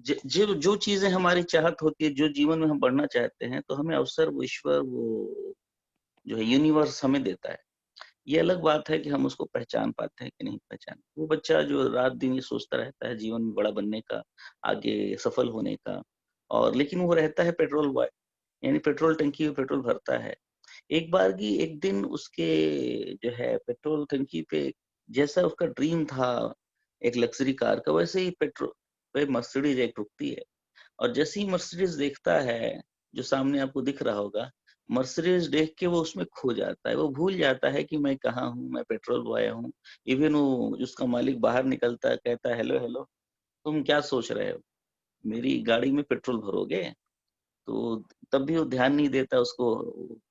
जो जो चीजें हमारी चाहत होती है, जो जीवन में हम बढ़ना चाहते हैं, तो हमें अवसर वो ईश्वर, वो जो है यूनिवर्स हमें देता है। ये अलग बात है कि हम उसको पहचान पाते हैं कि नहीं पहचान। वो बच्चा जो रात दिन ये सोचता रहता है जीवन में बड़ा बनने का, आगे सफल होने का, और लेकिन वो रहता है पेट्रोल बॉय, यानी पेट्रोल टंकी में पेट्रोल भरता है। एक बार की एक दिन उसके जो है पेट्रोल टंकी पे, जैसा उसका ड्रीम था एक लग्जरी कार का, वैसे ही पेट्रोल पे मर्सिडीज एक रुकती है। और जैसे ही मर्सिडीज देखता है, जो सामने आपको दिख रहा होगा, मर्सिडीज देख के वो उसमें खो जाता है। वो भूल जाता है कि मैं कहाँ हूँ, मैं पेट्रोल बॉय हूँ। इवन वो उसका मालिक बाहर निकलता है, कहता है हेलो हेलो, तुम क्या सोच रहे हो, मेरी गाड़ी में पेट्रोल भरोगे? तो तब भी वो ध्यान नहीं देता उसको।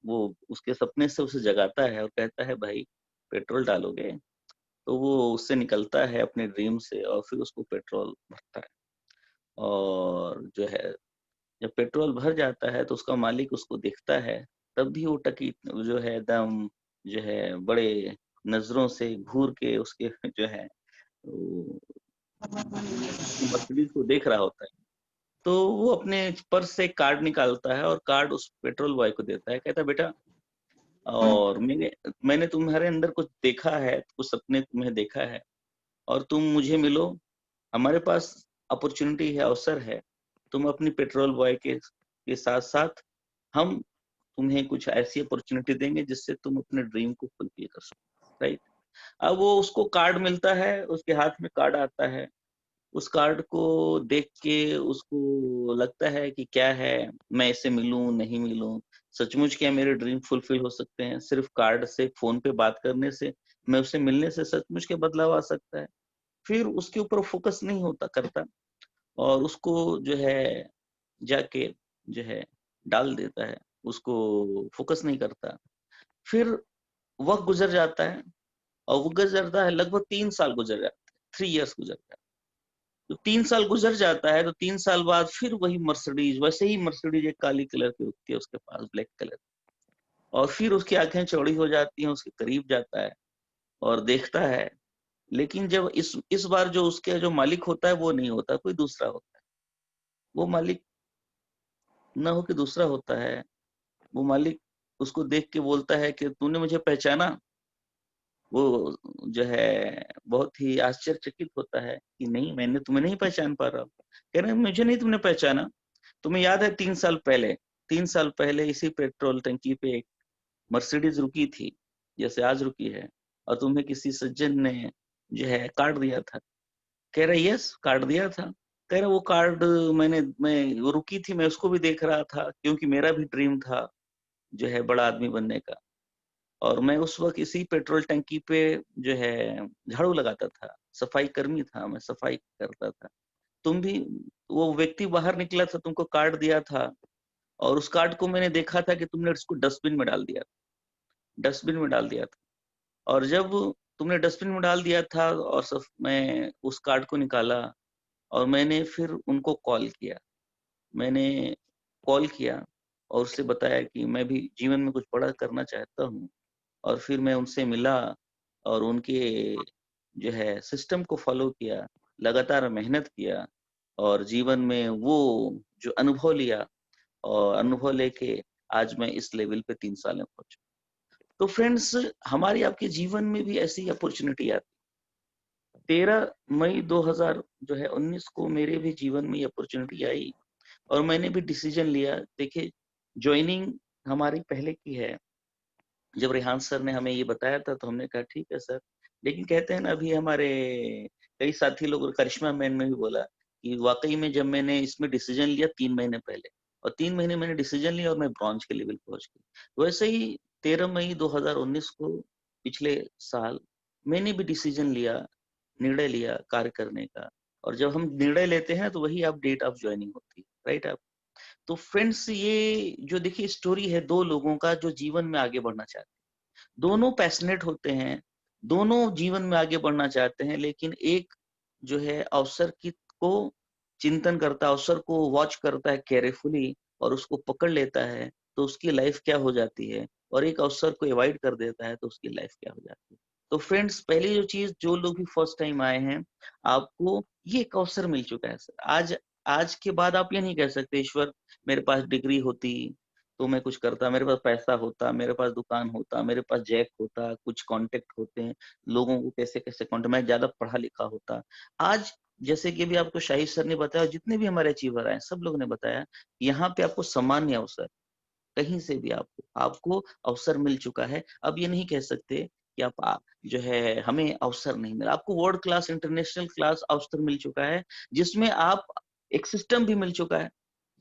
वो उसके सपने से उसे जगाता है और कहता है भाई पेट्रोल डालोगे? तो वो उससे निकलता है अपने ड्रीम से और फिर उसको पेट्रोल भरता है। और जो है जब पेट्रोल भर जाता है तो उसका मालिक उसको देखता है, तब भी वो टकी जो है एकदम जो है बड़े नजरों से घूर के उसके जो है वो उसकी मर्सिडीज को देख रहा होता है। तो वो अपने पर्स से एक कार्ड निकालता है और कार्ड उस पेट्रोल बॉय को देता है, कहता है बेटा, और मैंने तुम्हारे अंदर कुछ देखा है, कुछ सपने तुम्हें देखा है, और तुम मुझे मिलो, हमारे पास अपॉर्चुनिटी है, अवसर है, तुम अपनी पेट्रोल बॉय के साथ साथ हम तुम्हें कुछ ऐसी अपॉर्चुनिटी देंगे जिससे तुम अपने ड्रीम को फुलफिल कर सको, राइट? अब वो उसको कार्ड मिलता है, उसके हाथ में कार्ड आता है। उस कार्ड को देख के उसको लगता है कि क्या है, मैं इससे मिलूं नहीं मिलूं, सचमुच क्या मेरे ड्रीम फुलफिल हो सकते हैं? सिर्फ कार्ड से, फोन पे बात करने से, मैं उससे मिलने से सचमुच के बदलाव आ सकता है? फिर उसके ऊपर फोकस नहीं होता करता, और उसको जो है जाके जो है डाल देता है, उसको फोकस नहीं करता। फिर वक्त गुजर जाता है, और वो गुजरता है लगभग 3 साल गुजर जाते हैं, 3 इयर्स गुजर जाते हैं। तो 3 साल गुजर जाता है, तो 3 साल बाद फिर वही मर्सिडीज, वैसे ही मर्सिडीज एक काली कलर की होती है उसके पास, ब्लैक कलर। और फिर उसकी आंखें चौड़ी हो जाती हैं, उसके करीब जाता है और देखता है। लेकिन जब इस बार जो उसके जो मालिक होता है वो नहीं होता, कोई दूसरा होता है। वो मालिक न हो के दूसरा होता है। वो मालिक उसको देख के बोलता है कि तूने मुझे पहचाना? वो जो है बहुत ही आश्चर्यचकित होता है कि नहीं, मैंने तुम्हें नहीं पहचान पा रहा हूँ। कह रहे हैं, मुझे नहीं तुमने पहचाना? तुम्हें याद है 3 साल पहले, 3 साल पहले इसी पेट्रोल टंकी पे एक मर्सिडीज रुकी थी, जैसे आज रुकी है, और तुम्हें किसी सज्जन ने जो है कार्ड दिया था? कह रहे यस, कार्ड दिया था। कह रहे वो कार्ड मैं वो रुकी थी, मैं उसको भी देख रहा था, क्योंकि मेरा भी ड्रीम था जो है बड़ा आदमी बनने का। और मैं उस वक्त इसी पेट्रोल टंकी पे जो है झाड़ू लगाता था, सफाई कर्मी था, मैं सफाई करता था। तुम भी, वो व्यक्ति बाहर निकला था, तुमको कार्ड दिया था, और उस कार्ड को मैंने देखा था कि तुमने उसको डस्टबिन में डाल दिया, डस्टबिन में डाल दिया था। और जब तुमने डस्टबिन में डाल दिया था और सब, मैं उस कार्ड को निकाला और मैंने फिर उनको कॉल किया। मैंने कॉल किया और उससे बताया कि मैं भी जीवन में कुछ बड़ा करना चाहता हूँ। और फिर मैं उनसे मिला और उनके जो है सिस्टम को फॉलो किया, लगातार मेहनत किया, और जीवन में वो जो अनुभव लिया, और अनुभव लेके आज मैं इस लेवल पे 3 साल में पहुंचा। तो फ्रेंड्स, हमारी आपके जीवन में भी ऐसी अपॉर्चुनिटी आती। 13 मई 2000 जो है 19 को मेरे भी जीवन में ये अपॉर्चुनिटी आई, और मैंने भी डिसीजन लिया। देखिए, ज्वाइनिंग हमारी पहले की है। जब रेहान सर ने हमें ये बताया था तो हमने कहा ठीक है सर। लेकिन कहते हैं ना, अभी हमारे कई साथी लोग, करिश्मा मैन में भी बोला कि वाकई में जब मैंने इसमें डिसीजन लिया 3 महीने पहले, और 3 महीने मैंने डिसीजन लिया और मैं ब्रॉन्ज के लेवल पहुंच गई। वैसे ही 13 मई 2019 को, पिछले साल, मैंने भी डिसीजन लिया, निर्णय लिया कार्य करने का। और जब हम निर्णय लेते हैं तो वही आप डेट ऑफ ज्वाइनिंग होती है, राइट? आप, तो फ्रेंड्स, ये जो देखिए स्टोरी है दो लोगों का जो जीवन में आगे बढ़ना चाहते हैं। दोनों पैशनेट होते हैं, दोनों जीवन में आगे बढ़ना चाहते हैं, लेकिन एक जो है अवसर की को चिंतन करता है, अवसर को वॉच करता है केयरफुली और उसको पकड़ लेता है, तो उसकी लाइफ क्या हो जाती है। और एक अवसर को अवॉइड कर देता है तो उसकी लाइफ क्या हो जाती है। तो फ्रेंड्स, पहली जो चीज, जो लोग भी फर्स्ट टाइम आए हैं, आपको ये एक अवसर मिल चुका है सर। आज आज के बाद आप ये नहीं कह सकते ईश्वर मेरे पास डिग्री होती तो मैं कुछ करता, मेरे पास पैसा होता, मेरे पास दुकान होता, मेरे पास जैक होता, कुछ कॉन्टेक्ट होते हैं, लोगों को कैसे-कैसे कॉन्टेक्ट, मैं ज़्यादा पढ़ा लिखा होता। आज जैसे कि अभी आपको शाहिद सर ने बताया, जितने भी हमारे अचीवर आए, सब लोगों ने बताया, यहाँ पे आपको सामान्य अवसर कहीं से भी आपको अवसर मिल चुका है। अब ये नहीं कह सकते कि जो है हमें अवसर नहीं मिला। आपको वर्ल्ड क्लास, इंटरनेशनल क्लास अवसर मिल चुका है, जिसमें आप एक सिस्टम भी मिल चुका है।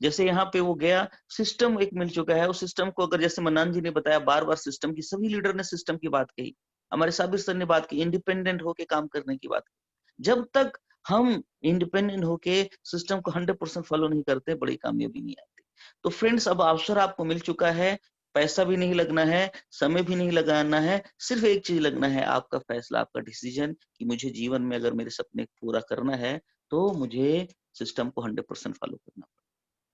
जैसे यहाँ पे वो गया, सिस्टम एक मिल चुका है, उस सिस्टम को अगर जैसे मन्नान जी ने बताया बार-बार सिस्टम की, सभी लीडर ने सिस्टम की बात कही। हमारे साबिर सर ने बात की, इंडिपेंडेंट होके काम करने की बात की। जब तक हम इंडिपेंडेंट होके सिस्टम को 100% फॉलो नहीं करते, बड़ी कामयाबी नहीं आती। तो फ्रेंड्स अब अवसर आपको मिल चुका है, पैसा भी नहीं लगना है, समय भी नहीं लगाना है, सिर्फ एक चीज़ लगना है, आपका फैसला, आपका डिसीजन कि मुझे जीवन में अगर मेरे सपने पूरा करना है, तो मुझे सिस्टम को 100% फॉलो करना पड़ेगा,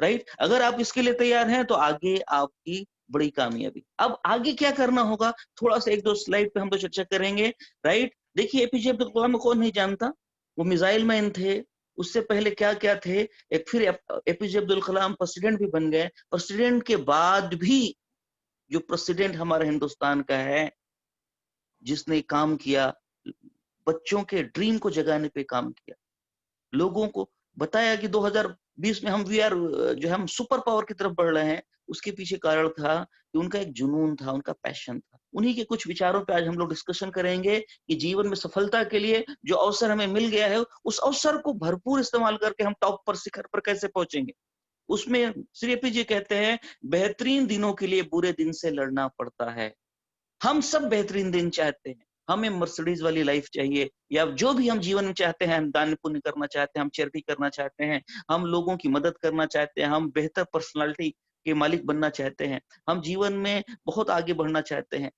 राइट? अगर आप इसके लिए तैयार हैं, तो आगे आपकी बड़ी कामयाबी। अब आगे क्या करना होगा? थोड़ा-सा 1-2 स्लाइड पे हम तो चर्चा करेंगे, राइट? देखिए एपीजे अब्दुल कलाम को कौन नहीं जानता? वो मिसाइल मैन थे, उससे पहले क्या-क्या थे, एक फिर एपीजे अब्दुल कलाम प्रेसिडेंट भी बन गए। प्रेसिडेंट के बाद भी जो प्रेसिडेंट हमारे हिंदुस्तान का है, जिसने काम किया, बच्चों के ड्रीम को जगाने पे काम किया, लोगों को बताया कि 2020 में हम जो है हम सुपर पावर की तरफ बढ़ रहे हैं, उसके पीछे कारण था कि उनका एक जुनून था, उनका पैशन था। उन्हीं के कुछ विचारों पे आज हम लोग डिस्कशन करेंगे कि जीवन में सफलता के लिए जो अवसर हमें मिल गया है, उस अवसर को भरपूर इस्तेमाल करके हम टॉप पर, शिखर पर कैसे पहुंचेंगे। उसमें श्री एपी जी कहते हैं, बेहतरीन दिनों के लिए बुरे दिन से लड़ना पड़ता है। हम सब बेहतरीन दिन चाहते हैं। हमें मर्सिडीज वाली लाइफ चाहिए, या जो भी हम जीवन में चाहते हैं, हम दान पुण्य करना चाहते हैं, हम चैरिटी करना चाहते हैं, हम लोगों की मदद करना चाहते हैं, हम बेहतर पर्सनालिटी के मालिक बनना चाहते हैं, हम जीवन में बहुत आगे बढ़ना चाहते हैं।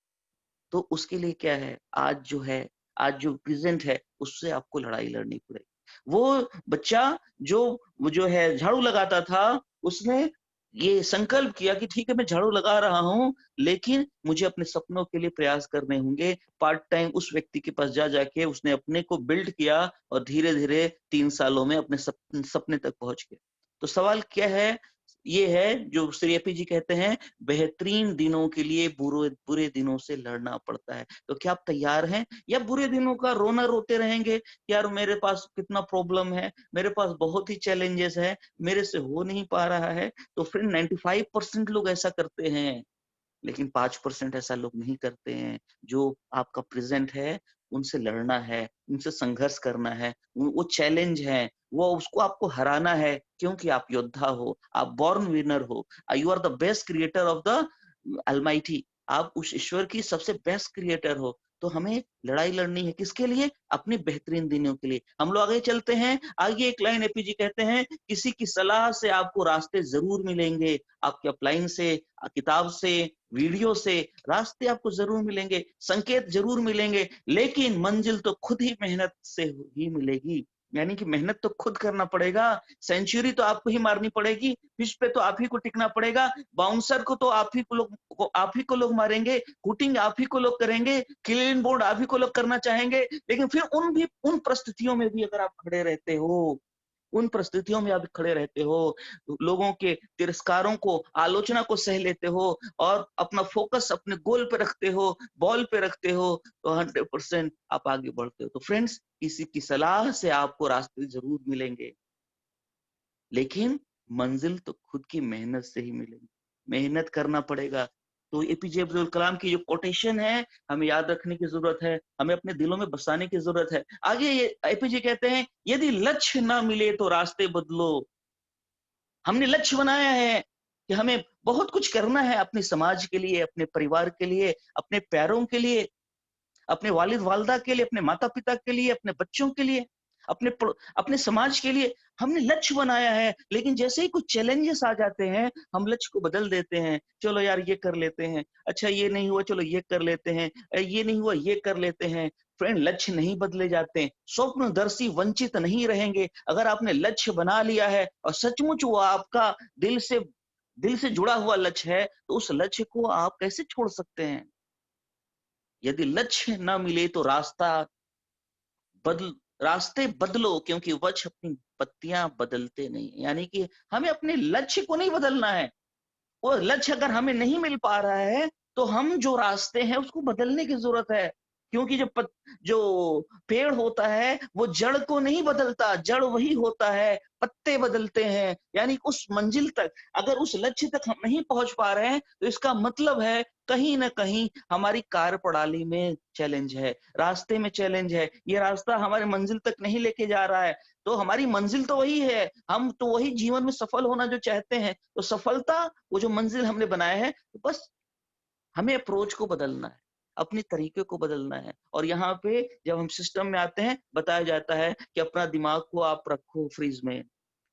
तो उसके लिए क्या है, आज जो प्रेजेंट है, उससे आपको लड़ाई लड़नी पड़ेगी। वो बच्चा जो वो जो है झाड़ू लगाता था, उसने ये संकल्प किया कि ठीक है मैं झाड़ू लगा रहा हूँ, लेकिन मुझे अपने सपनों के लिए प्रयास करने होंगे। पार्ट टाइम उस व्यक्ति के पास जा जाके उसने अपने को बिल्ड किया और धीरे-धीरे 3 सालों में अपने सपने तक पहुँच गया। तो सवाल क्या है? ये है जो श्री एपी जी कहते हैं, बेहतरीन दिनों के लिए बुरे दिनों से लड़ना पड़ता है। तो क्या आप तैयार हैं, या बुरे दिनों का रोना रोते रहेंगे? यार मेरे पास कितना प्रॉब्लम है, मेरे पास बहुत ही चैलेंजेस है, मेरे से हो नहीं पा रहा है। तो फ्रेंड 95% लोग ऐसा करते हैं, लेकिन 5% ऐसा लोग नहीं करते हैं। जो आपका प्रेजेंट है, उनसे लड़ना है, उनसे संघर्ष करना है, वो चैलेंज है, वो उसको आपको हराना है, क्योंकि आप योद्धा हो, आप बॉर्न विनर हो, you are the best creator of the almighty. आप उस ईश्वर की सबसे बेस्ट क्रिएटर हो। तो हमें लड़ाई लड़नी है किसके लिए? अपने बेहतरीन दिनों के लिए। हम लोग आगे चलते हैं, आगे एक लाइन एपी जी कहते हैं, किसी की सलाह से आपको रास्ते जरूर मिलेंगे, आपके अपलाइन से, किताब से, वीडियो से रास्ते आपको जरूर मिलेंगे, संकेत जरूर मिलेंगे, लेकिन मंजिल तो खुद ही मेहनत से ही मिलेगी। यानी कि मेहनत तो खुद करना पड़ेगा, सेंचुरी तो आपको ही मारनी पड़ेगी, पिच पे तो आप ही को टिकना पड़ेगा, बाउंसर को तो आप ही को लोग मारेंगे, हुटिंग आप ही को लोग करेंगे, क्लीन बोर्ड आप ही को लोग करना चाहेंगे। लेकिन फिर उन परिस्थितियों में भी अगर आप खड़े रहते हो, उन परिस्थितियों में आप खड़े रहते हो, लोगों के तिरस्कारों को, आलोचना को सह लेते हो और अपना फोकस अपने गोल पे रखते हो, बॉल पे रखते हो, तो 100% आप आगे बढ़ते हो। तो फ्रेंड्स, किसी की सलाह से आपको रास्ते जरूर मिलेंगे, लेकिन मंजिल तो खुद की मेहनत से ही मिलेगी। मेहनत करना पड़ेगा। तो एपीजे अब्दुल कलाम की जो कोटेशन है, हमें याद रखने की जरूरत है, हमें अपने दिलों में बसाने की जरूरत है। आगे ये एपीजे कहते हैं, यदि लक्ष्य ना मिले तो रास्ते बदलो। हमने लक्ष्य बनाया है कि हमें बहुत कुछ करना है अपने समाज के लिए, अपने परिवार के लिए, अपने प्यारों के लिए, अपने वालिद-वालिदा के लिए, अपने माता-पिता के लिए, अपने बच्चों के लिए, अपने समाज के लिए हमने लक्ष्य बनाया है। लेकिन जैसे ही कुछ चैलेंजेस आ जाते हैं, हम लक्ष्य को बदल देते हैं। चलो यार ये कर लेते हैं, अच्छा ये नहीं हुआ, चलो ये कर लेते हैं, ये नहीं हुआ, ये कर लेते हैं। फ्रेंड, लक्ष्य नहीं बदले जाते, स्वप्नदर्शी वंचित नहीं रहेंगे। अगर आपने लक्ष्य बना लिया है और सचमुच वो आपका दिल से जुड़ा हुआ लक्ष्य है, तो उस लक्ष्य को आप कैसे छोड़ सकते हैं? यदि लक्ष्य न मिले तो बदल रास्ते बदलो क्योंकि वृक्ष अपनी पत्तियां बदलते नहीं। यानी कि हमें अपने लक्ष्य को नहीं बदलना है। वो लक्ष्य अगर हमें नहीं मिल पा रहा है, तो हम जो रास्ते हैं उसको बदलने की ज़रूरत है। क्योंकि जो पेड़ होता है, वो जड़ को नहीं बदलता, जड़ वही होता है, पत्ते बदलते हैं। यानी उस मंजिल तक, अगर उस लक्ष्य तक हम नहीं पहुँच पा रहे हैं, तो इसका मतलब है कहीं न कहीं हमारी कार्यप्रणाली में चैलेंज है, रास्ते में चैलेंज है। ये रास्ता हमारी मंजिल तक नहीं लेके जा रहा है। तो हमारी मंजिल तो वही है, हम तो वही जीवन में सफल होना जो चाहते हैं। तो सफलता, वो जो मंजिल हमने बनाया है, तो बस हमें अप्रोच को बदलना है, अपने तरीके को बदलना है। और यहाँ पे जब हम सिस्टम में आते हैं, बताया जाता है कि अपना दिमाग को आप रखो फ्रीज में,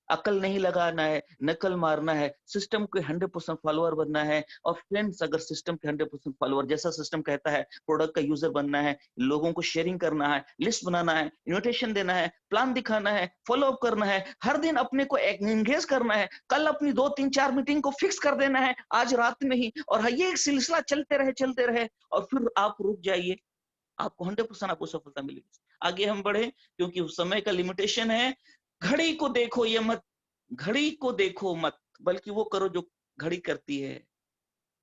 अकल नहीं लगाना है, नकल मारना है, सिस्टम के 100% फॉलोअर बनना है। और फ्रेंड्स, अगर सिस्टम के 100% फॉलोअर, जैसा सिस्टम कहता है, प्रोडक्ट का यूजर बनना है, लोगों को शेयरिंग करना है, लिस्ट बनाना है, इन्विटेशन देना है, प्लान दिखाना है, फॉलो अप करना है, हर दिन अपने को एंगेज करना है, कल अपनी 2 3 4 मीटिंग को फिक्स कर देना है आज रात में ही। और ये एक सिलसिला चलते रहे और फिर आप रुक जाइए, आपको 100% आपको सफलता मिलेगी। आगे हम बढ़े, क्योंकि उस समय का लिमिटेशन है। घड़ी को देखो ये मत घड़ी को देखो मत, बल्कि वो करो जो घड़ी करती है।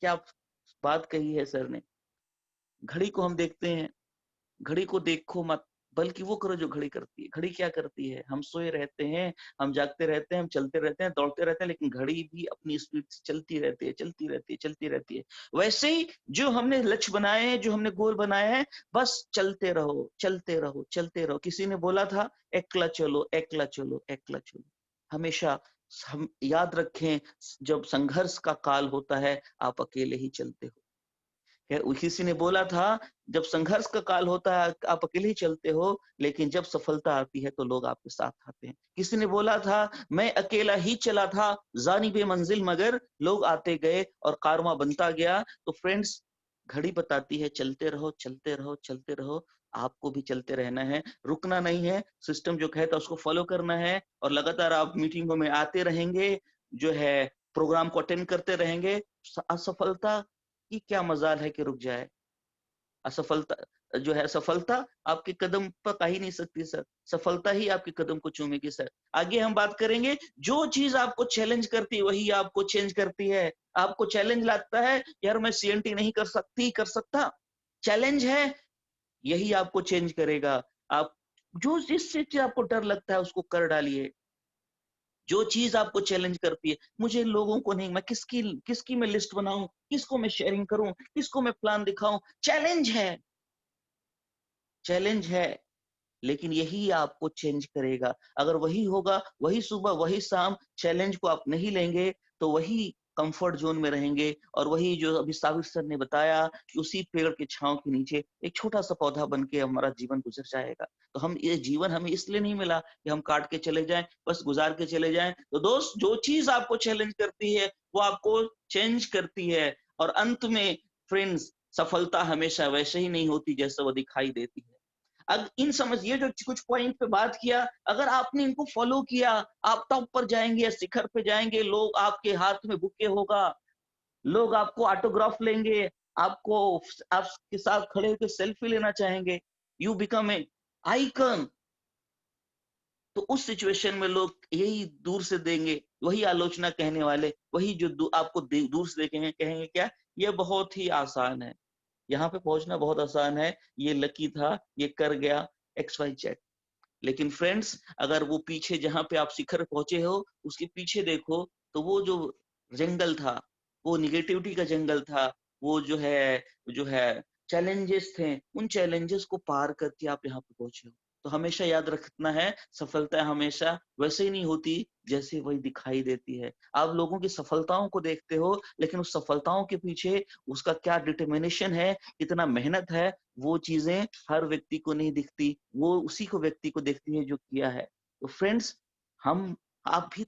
क्या बात कही है सर ने। घड़ी को हम देखते हैं, घड़ी को देखो मत, बल्कि वो करो जो घड़ी करती है। घड़ी क्या करती है? हम सोए रहते हैं, हम जागते रहते हैं, हम चलते रहते हैं, दौड़ते रहते हैं, लेकिन घड़ी भी अपनी स्पीड से चलती रहती है, चलती रहती है, चलती रहती है। वैसे ही जो हमने लक्ष्य बनाए हैं, जो हमने गोल बनाए हैं, बस चलते रहो, चलते रहो, चलते रहो। किसी ने बोला था, एकला चलो, एकला चलो, एकला चलो। हमेशा हम याद रखें, जब संघर्ष का काल होता है, आप अकेले ही चलते हो। किसी ने बोला था, जब संघर्ष का काल होता है आप अकेले ही चलते हो, लेकिन जब सफलता आती है तो लोग आपके साथ आते हैं। किसी ने बोला था, मैं अकेला ही चला था जानिबे मंजिल, मगर लोग आते गए और कारवां बनता गया। तो फ्रेंड्स, घड़ी बताती है चलते रहो, चलते रहो, चलते रहो। आपको भी चलते रहना है, रुकना नहीं है। सिस्टम जो कहता है उसको फॉलो करना है, और लगातार आप मीटिंगों में आते रहेंगे, जो है प्रोग्राम को अटेंड करते रहेंगे। असफलता की क्या मजाल है कि रुक जाए। असफलता, जो है सफलता आपके कदम पर आ ही नहीं सकती सर, सफलता ही आपके कदम को चूमेगी सर। आगे हम बात करेंगे, जो चीज आपको चैलेंज करती है वही आपको चेंज करती है। आपको चैलेंज लगता है, यार मैं सीएनटी नहीं कर सकता, चैलेंज है, यही आपको चेंज करेगा। आप जो जिस चीज आपको डर लगता है उसको कर डालिए। जो चीज आपको चैलेंज करती है, मुझे लोगों को नहीं, मैं किसकी किसकी मैं लिस्ट बनाऊं, किसको मैं शेयरिंग करूं, किसको मैं प्लान दिखाऊं, चैलेंज है, चैलेंज है। लेकिन यही आपको चेंज करेगा। अगर वही होगा, वही सुबह वही शाम, चैलेंज को आप नहीं लेंगे, तो वही कंफर्ट जोन में रहेंगे। और वही जो अभी साबिर सर ने बताया कि उसी पेड़ के छांव के नीचे एक छोटा सा पौधा बन के हमारा जीवन गुजर जाएगा। तो हम, ये जीवन हमें इसलिए नहीं मिला कि हम काट के चले जाएं, बस गुजार के चले जाएं। तो दोस्त, जो चीज आपको चैलेंज करती है वो आपको चेंज करती है। और अंत में फ्रेंड्स, सफलता हमेशा वैसे ही नहीं होती जैसे वो दिखाई देती है। अब इन समझिए, जो कुछ पॉइंट पे बात किया, अगर आपने इनको फॉलो किया, आप टॉप पर जाएंगे या शिखर पे जाएंगे। लोग आपके हाथ में बुके होगा, लोग आपको ऑटोग्राफ लेंगे, आपको आपके साथ खड़े होकर सेल्फी लेना चाहेंगे। You become a icon. तो उस सिचुएशन में लोग यही दूर से देंगे, वही आलोचना कहने वाले, वही जो आपको दूर से देखेंगे, कहेंगे क्या, ये बहुत ही आसान है, यहाँ पे पहुंचना बहुत आसान है, ये लकी था, ये कर गया XYZ। लेकिन फ्रेंड्स, अगर वो पीछे जहां पे आप शिखर पहुंचे हो, उसके पीछे देखो, तो वो जो जंगल था, वो निगेटिविटी का जंगल था, वो जो है चैलेंजेस थे, उन चैलेंजेस को पार करके आप यहाँ पे पहुंचे हो। तो हमेशा याद रखना है, सफलता हमेशा वैसे ही नहीं होती जैसे वही दिखाई देती है। आप लोगों की सफलताओं को देखते हो, लेकिन उस सफलताओं के पीछे उसका क्या डिटर्मिनेशन है, कितना मेहनत है, वो चीजें हर व्यक्ति को नहीं दिखती, वो उसी को व्यक्ति को दिखती है जो किया है। तो फ्रेंड्स, हम आप भी